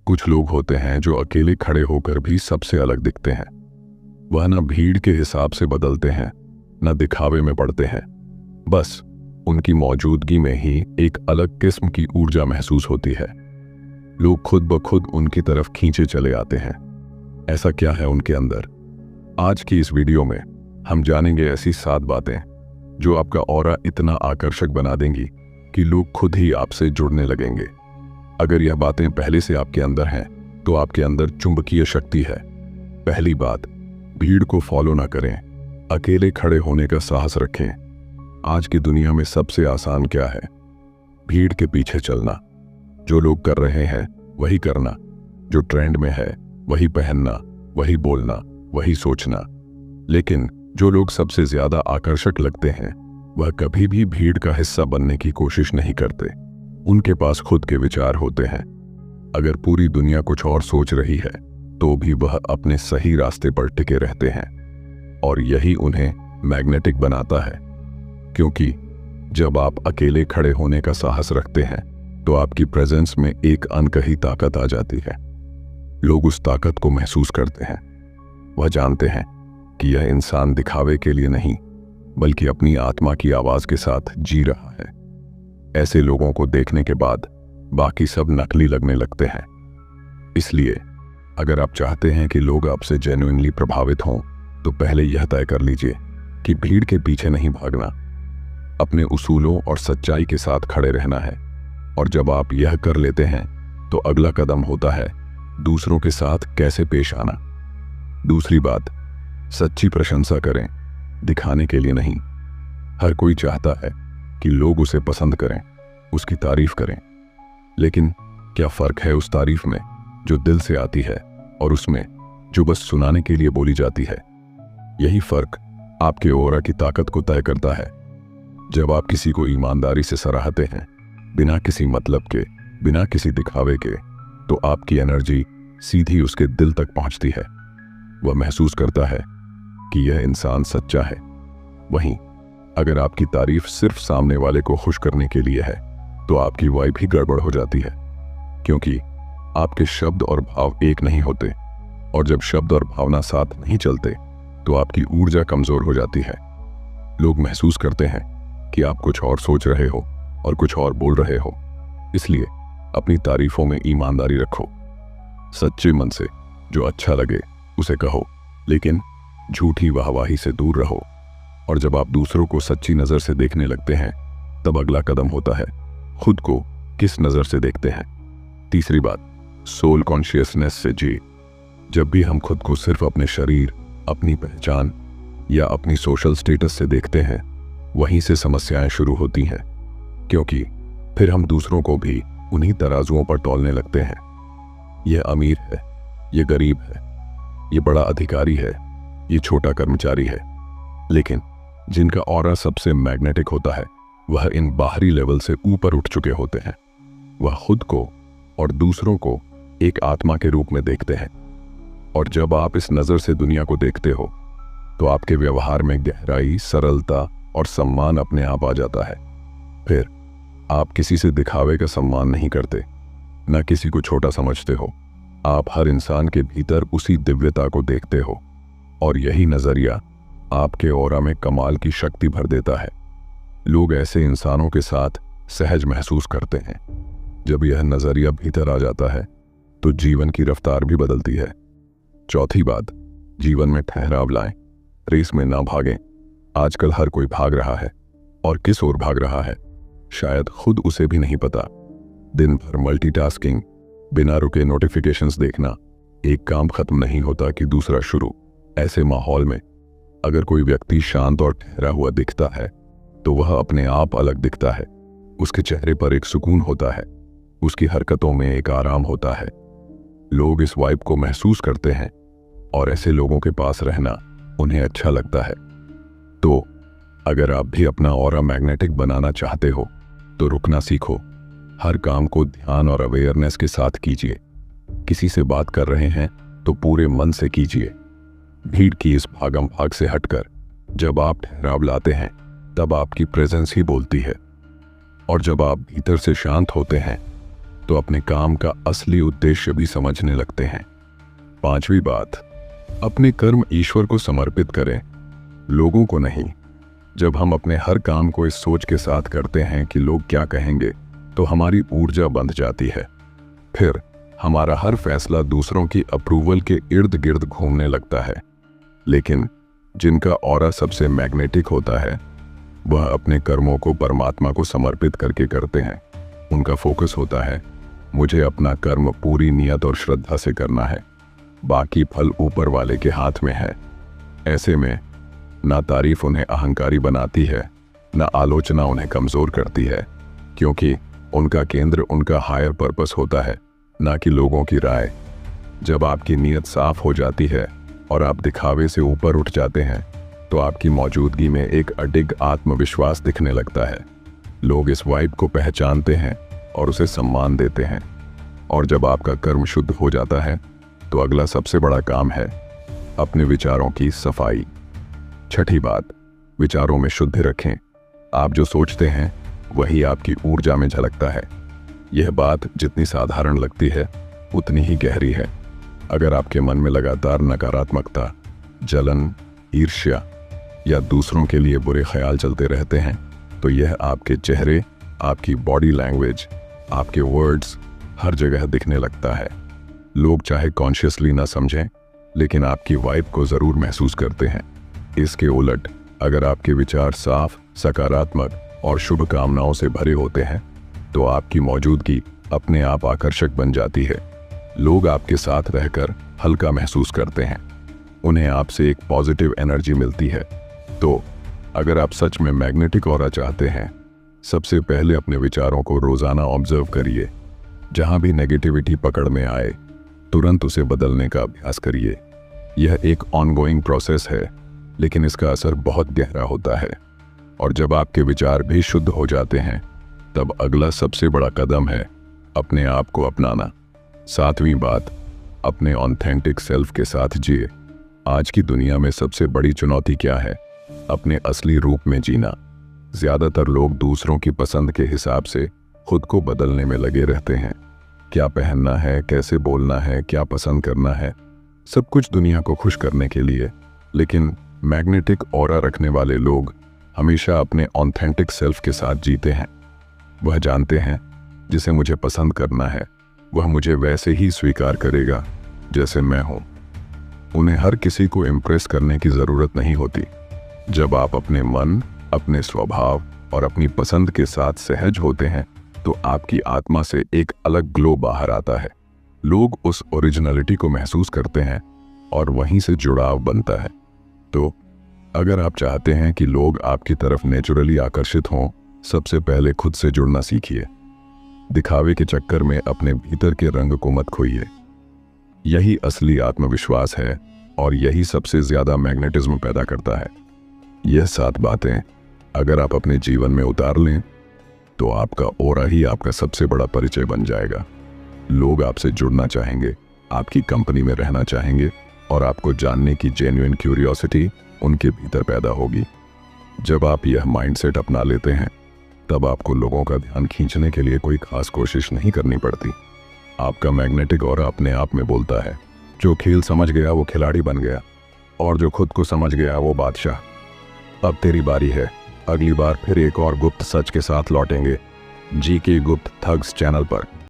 कुछ लोग होते हैं जो अकेले खड़े होकर भी सबसे अलग दिखते हैं। वह न भीड़ के हिसाब से बदलते हैं, न दिखावे में पड़ते हैं। बस उनकी मौजूदगी में ही एक अलग किस्म की ऊर्जा महसूस होती है। लोग खुद ब खुद उनकी तरफ खींचे चले आते हैं। ऐसा क्या है उनके अंदर? आज की इस वीडियो में हम जानेंगे ऐसी 7 बातें जो आपका ऑरा इतना आकर्षक बना देंगी कि लोग खुद ही आपसे जुड़ने लगेंगे। अगर यह बातें पहले से आपके अंदर हैं तो आपके अंदर चुंबकीय शक्ति है। पहली बात, भीड़ को फॉलो ना करें, अकेले खड़े होने का साहस रखें। आज की दुनिया में सबसे आसान क्या है? भीड़ के पीछे चलना। जो लोग कर रहे हैं वही करना, जो ट्रेंड में है वही पहनना, वही बोलना, वही सोचना। लेकिन जो लोग सबसे ज्यादा आकर्षक लगते हैं वह कभी भी भीड़ का हिस्सा बनने की कोशिश नहीं करते। उनके पास खुद के विचार होते हैं। अगर पूरी दुनिया कुछ और सोच रही है तो भी वह अपने सही रास्ते पर टिके रहते हैं, और यही उन्हें मैग्नेटिक बनाता है। क्योंकि जब आप अकेले खड़े होने का साहस रखते हैं तो आपकी प्रेजेंस में एक अनकही ताकत आ जाती है। लोग उस ताकत को महसूस करते हैं। वह जानते हैं कि यह इंसान दिखावे के लिए नहीं बल्कि अपनी आत्मा की आवाज के साथ जी रहा है। ऐसे लोगों को देखने के बाद बाकी सब नकली लगने लगते हैं। इसलिए अगर आप चाहते हैं कि लोग आपसे जेन्युइनली प्रभावित हों तो पहले यह तय कर लीजिए कि भीड़ के पीछे नहीं भागना, अपने उसूलों और सच्चाई के साथ खड़े रहना है। और जब आप यह कर लेते हैं तो अगला कदम होता है दूसरों के साथ कैसे पेश आना। दूसरी बात, सच्ची प्रशंसा करें, दिखाने के लिए नहीं। हर कोई चाहता है कि लोग उसे पसंद करें, उसकी तारीफ करें। लेकिन क्या फर्क है उस तारीफ में जो दिल से आती है और उसमें जो बस सुनाने के लिए बोली जाती है? यही फर्क आपके ऑरा की ताकत को तय करता है। जब आप किसी को ईमानदारी से सराहते हैं, बिना किसी मतलब के, बिना किसी दिखावे के, तो आपकी एनर्जी सीधी उसके दिल तक पहुंचती है। वह महसूस करता है कि यह इंसान सच्चा है। वहीं अगर आपकी तारीफ सिर्फ सामने वाले को खुश करने के लिए है तो आपकी वाइब ही गड़बड़ हो जाती है। क्योंकि आपके शब्द और भाव एक नहीं होते, और जब शब्द और भावना साथ नहीं चलते तो आपकी ऊर्जा कमजोर हो जाती है। लोग महसूस करते हैं कि आप कुछ और सोच रहे हो और कुछ और बोल रहे हो। इसलिए अपनी तारीफों में ईमानदारी रखो। सच्चे मन से जो अच्छा लगे उसे कहो, लेकिन झूठी वाहवाही से दूर रहो। और जब आप दूसरों को सच्ची नजर से देखने लगते हैं तब अगला कदम होता है खुद को किस नजर से देखते हैं। तीसरी बात, सोल कॉन्शियसनेस से जी। जब भी हम खुद को सिर्फ अपने शरीर, अपनी पहचान या अपनी सोशल स्टेटस से देखते हैं, वहीं से समस्याएं शुरू होती हैं। क्योंकि फिर हम दूसरों को भी उन्हीं तराजुओं पर तौलने लगते हैं। यह अमीर है, यह गरीब है, यह बड़ा अधिकारी है, यह छोटा कर्मचारी है। लेकिन जिनका ऑरा सबसे मैग्नेटिक होता है वह इन बाहरी लेवल से ऊपर उठ चुके होते हैं। वह खुद को और दूसरों को एक आत्मा के रूप में देखते हैं। और जब आप इस नजर से दुनिया को देखते हो तो आपके व्यवहार में गहराई, सरलता और सम्मान अपने आप आ जाता है। फिर आप किसी से दिखावे का सम्मान नहीं करते, न किसी को छोटा समझते हो। आप हर इंसान के भीतर उसी दिव्यता को देखते हो, और यही नजरिया आपके ऑरा में कमाल की शक्ति भर देता है। लोग ऐसे इंसानों के साथ सहज महसूस करते हैं। जब यह नजरिया भीतर आ जाता है तो जीवन की रफ्तार भी बदलती है। चौथी बात, जीवन में ठहराव लाएं, रेस में ना भागें। आजकल हर कोई भाग रहा है, और किस ओर भाग रहा है शायद खुद उसे भी नहीं पता। दिन भर मल्टीटास्किंग, बिना रुके नोटिफिकेशंस देखना, एक काम खत्म नहीं होता कि दूसरा शुरू। ऐसे माहौल में अगर कोई व्यक्ति शांत और ठहरा हुआ दिखता है तो वह अपने आप अलग दिखता है। उसके चेहरे पर एक सुकून होता है, उसकी हरकतों में एक आराम होता है। लोग इस वाइब को महसूस करते हैं, और ऐसे लोगों के पास रहना उन्हें अच्छा लगता है। तो अगर आप भी अपना ऑरा मैग्नेटिक बनाना चाहते हो तो रुकना सीखो। हर काम को ध्यान और अवेयरनेस के साथ कीजिए। किसी से बात कर रहे हैं तो पूरे मन से कीजिए। भीड़ की इस भागम भाग से हटकर जब आप ठहराव लाते हैं तब आपकी प्रेजेंस ही बोलती है। और जब आप भीतर से शांत होते हैं तो तो अपने काम का असली उद्देश्य भी समझने लगते हैं। 5वीं बात, अपने कर्म ईश्वर को समर्पित करें, लोगों को नहीं। जब हम अपने हर काम को इस सोच के साथ करते हैं कि लोग क्या कहेंगे, तो हमारी ऊर्जा बंध जाती है। फिर हमारा हर फैसला दूसरों की अप्रूवल के इर्द गिर्द घूमने लगता है। लेकिन जिनका ऑरा सबसे मैग्नेटिक होता है, वह अपने कर्मों को परमात्मा को समर्पित करके करते हैं। उनका फोकस होता है, मुझे अपना कर्म पूरी नियत और श्रद्धा से करना है, बाकी फल ऊपर वाले के हाथ में है। ऐसे में ना तारीफ उन्हें अहंकारी बनाती है, ना आलोचना उन्हें कमजोर करती है, क्योंकि उनका केंद्र उनका हायर पर्पस होता है, ना कि लोगों की राय। जब आपकी नीयत साफ हो जाती है और आप दिखावे से ऊपर उठ जाते हैं, तो आपकी मौजूदगी में एक अडिग आत्मविश्वास दिखने लगता है। लोग इस वाइब को पहचानते हैं और उसे सम्मान देते हैं। और जब आपका कर्म शुद्ध हो जाता है, तो अगला सबसे बड़ा काम है अपने विचारों की सफाई। 6ठी बात, विचारों में शुद्धि रखें। आप जो सोचते हैं वही आपकी ऊर्जा में झलकता है। यह बात जितनी साधारण लगती है, उतनी ही गहरी है। अगर आपके मन में लगातार नकारात्मकता, जलन, ईर्ष्या या दूसरों के लिए बुरे ख्याल चलते रहते हैं, तो यह आपके चेहरे, आपकी बॉडी लैंग्वेज, आपके वर्ड्स हर जगह दिखने लगता है। लोग चाहे कॉन्शियसली ना समझें, लेकिन आपकी वाइब को जरूर महसूस करते हैं। इसके उलट अगर आपके विचार साफ, सकारात्मक और शुभ कामनाओं से भरे होते हैं, तो आपकी मौजूदगी अपने आप आकर्षक बन जाती है। लोग आपके साथ रहकर हल्का महसूस करते हैं, उन्हें आपसे एक पॉजिटिव एनर्जी मिलती है। तो अगर आप सच में मैग्नेटिक ऑरा चाहते हैं, सबसे पहले अपने विचारों को रोजाना ऑब्जर्व करिए। जहां भी नेगेटिविटी पकड़ में आए, तुरंत उसे बदलने का अभ्यास करिए। यह एक ऑनगोइंग प्रोसेस है, लेकिन इसका असर बहुत गहरा होता है। और जब आपके विचार भी शुद्ध हो जाते हैं, तब अगला सबसे बड़ा कदम है अपने आप को अपनाना। 7वीं बात, अपने ऑथेंटिक सेल्फ के साथ जिए। आज की दुनिया में सबसे बड़ी चुनौती क्या है? अपने असली रूप में जीना। ज्यादातर लोग दूसरों की पसंद के हिसाब से खुद को बदलने में लगे रहते हैं। क्या पहनना है, कैसे बोलना है, क्या पसंद करना है, सब कुछ दुनिया को खुश करने के लिए। लेकिन मैग्नेटिक ऑरा रखने वाले लोग हमेशा अपने ऑथेंटिक सेल्फ के साथ जीते हैं। वह जानते हैं, जिसे मुझे पसंद करना है, वह मुझे वैसे ही स्वीकार करेगा जैसे मैं हूं। उन्हें हर किसी को इम्प्रेस करने की जरूरत नहीं होती। जब आप अपने मन, अपने स्वभाव और अपनी पसंद के साथ सहज होते हैं, तो आपकी आत्मा से एक अलग ग्लो बाहर आता है। लोग उस ओरिजिनलिटी को महसूस करते हैं और वहीं से जुड़ाव बनता है। तो अगर आप चाहते हैं कि लोग आपकी तरफ नेचुरली आकर्षित हों, सबसे पहले खुद से जुड़ना सीखिए। दिखावे के चक्कर में अपने भीतर के रंग को मत खोइए। यही असली आत्मविश्वास है और यही सबसे ज्यादा मैग्नेटिज्म पैदा करता है। यह 7 बातें अगर आप अपने जीवन में उतार लें, तो आपका ऑरा ही आपका सबसे बड़ा परिचय बन जाएगा। लोग आपसे जुड़ना चाहेंगे, आपकी कंपनी में रहना चाहेंगे और आपको जानने की जेन्युइन क्यूरियोसिटी उनके भीतर पैदा होगी। जब आप यह माइंडसेट अपना लेते हैं, तब आपको लोगों का ध्यान खींचने के लिए कोई खास कोशिश नहीं करनी पड़ती। आपका मैग्नेटिक ऑरा अपने आप में बोलता है, जो खेल समझ गया वो खिलाड़ी बन गया, और जो खुद को समझ गया वो बादशाह। अब तेरी बारी है। अगली बार फिर एक और गुप्त सच के साथ लौटेंगे, जी के गुप्त थग्स चैनल पर।